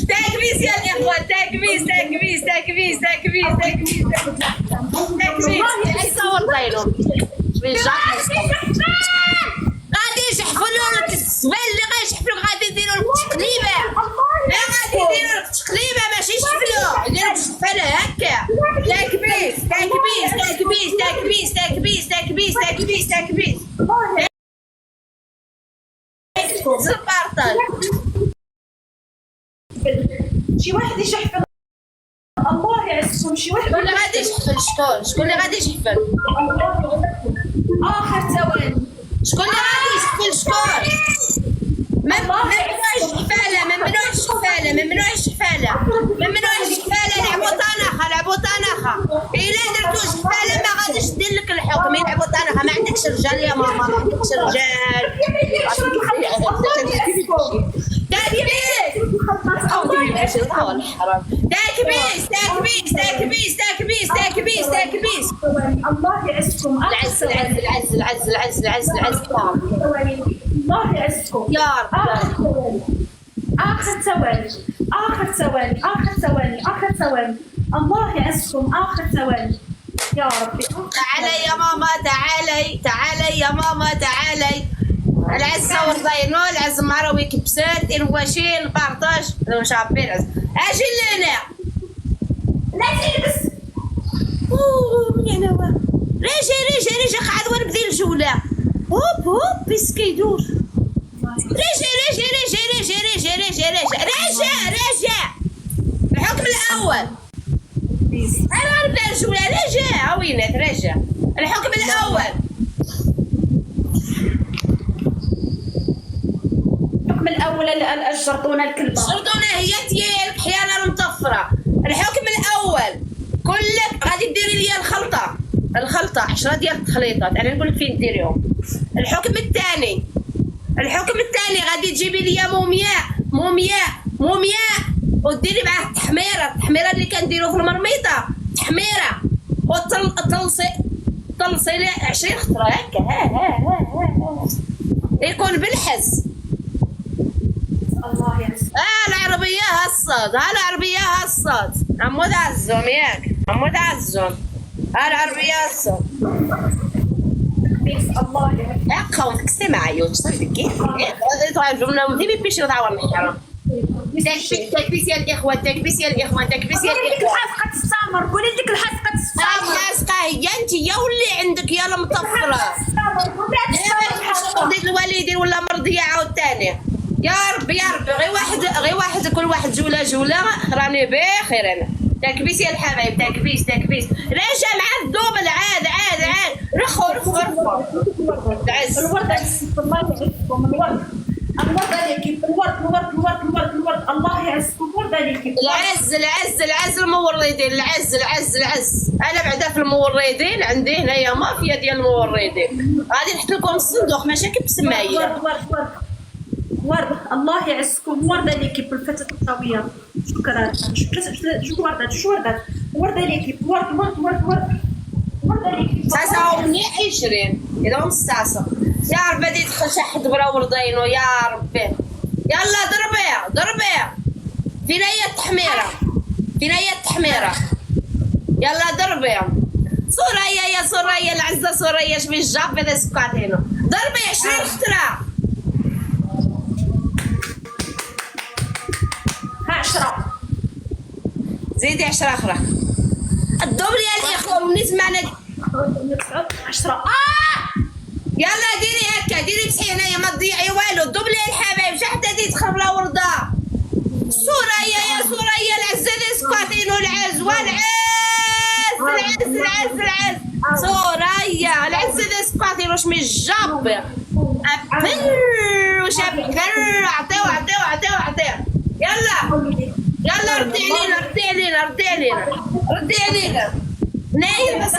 تكبيس يا الاخوه، تكبيس تكبيس تكبيس تكبيس تكبيس تكبيس. يصور زينهم غادي يحفلوا لك السبال اللي غيحفلوا غادي يديروا لك تقليبه، لا غادي يديروا لك تقليبه ماشي يحفلوا، يديروا لك شفاله هكا. تكبيس تكبيس تكبيس تكبيس تكبيس تكبيس تكبيس تكبيس. زبارطل شي واحد يحفل الله يعزكم. شي واحد شكون اللي غادي يحفل؟ شكون اللي غادي يحفل؟ اخر ثواني. شكون اللي غادي يحفل؟ شكون؟ ممنوعش حفاله، ممنوعش حفاله، ممنوعش حفاله، ممنوعش حفاله. لعبوا طناخه، لعبوا طناخه. الا درتو حفاله ما غاديش دير لك الحكم. يلعبوا طناخه. ما عندكش رجال يا ماما، ما عندكش رجال. تكبيس تكبيس تكبيس تكبيس تكبيس تكبيس. الله يعزكم. العز العز العز العز العز العز العز. الله يعزكم يا رب. اخر ثواني اخر ثواني اخر ثواني اخر ثواني. الله يعزكم اخر ثواني يا ربي. تعالي يا ماما، تعالي تعالي يا ماما تعالي. العز صور زينو، العز مروي كبسات الواشي البارطاج مش عارفين العز. اجي لهنا لا تلبس. يعني هو رجع رجع رجع قعد وانا بدي الجوله. هوب هوب بس كيدور. رجع رجع رجع رجع رجع رجع رجع رجع رجع. الحكم الاول. انا غنبدا الجوله. رجع وينات رجع. الحكم الاول. الحكم الاول الجرطونه الكلبه. الجرطونه هي ديالك حياله المطفره. الحكم الاول كلك غادي ديري لي الخلطه. الخلطه 10 ديال التخليطات. انا نقول لك فين ديريهم. الحكم الثاني، الحكم الثاني غادي تجيبي لي مومياء مومياء مومياء وديري معاه التحميره. التحميره اللي كنديرو في المرميطه تحميره. وطلصي طلصي لي 20 خطره هكا. ها يكون بالحس. الله يعزك. العربيه هالصاد، العربيه هالصاد. عمود عزهم ياك، عمود عزهم. العربيه هالصاد. الله يعزك. اقاو تكسي معايا وتصير كيف تعرفوا ودي بيش تعاون الحرام. تكبيس يا الاخوه، تكبيس يا الاخوه، تكبيس يا قولي لك الاخوه. الحاسقه تستمر. قولي لك الحاسقه تستمر. الحاسقه هي انت يا واللي عندك يا المطفره. مرضيه الوالدين ولا مرضيه عاوتاني. يا ربي يا ربي. غير واحد كل واحد جوله جوله راني بخير انا. تكبيس يا الحبايب، تكبيس تكبيس. راجع مع الدوبل. عاد عاد عاد. رخوا رخوا رخوا. العز الورد الله يعزكم. الورد الورد عليك. الورد الورد الورد الورد الورد. الله يعزكم. الورد عليك. العز العز العز الموردين. العز العز العز. انا بعدا في الموردين عندي هنايا مافيا ديال الموردين. غادي نحط لكم الصندوق مشاكل بسمايه. ورد ورد ورد ورد. الله يعزكم. ورد عليك بالفتاة القوية. شكرا. شو وردات شو وردات. ورد عليك. ورد ورد ورد ورد ورد عليك. ساسا مني 20 إذا هم ساسا. يا ربي بدي يدخل شي حد برا وردينو يا ربي. يلا ضربي ضربي. فين هي التحميرة؟ فين هي التحميرة؟ يلا ضربي. سوريا يا سوريا العزة سوريا شبي الجاب بدا سكاتينو. ضربي 20 خطرة. 10. زيدي 10 أخرى. الدبل يا الإخوة ونسمعنا 10. يلا ديري هكا ديري بصحي هنايا ما تضيعي والو. الدبل يا الحبايب شحال حتى تدخل بلا ورده. سوريا يا سوريا العزة دي سكاتينو. العز والعز العز العز العز. سوريا العزة دي سكاتينو شمي الجاب. أبر وشاب كر. عطيو عطيو عطيو عطيو. يلا يلا ردي علينا ردي علينا ردي علينا ردي علينا. نايم بس.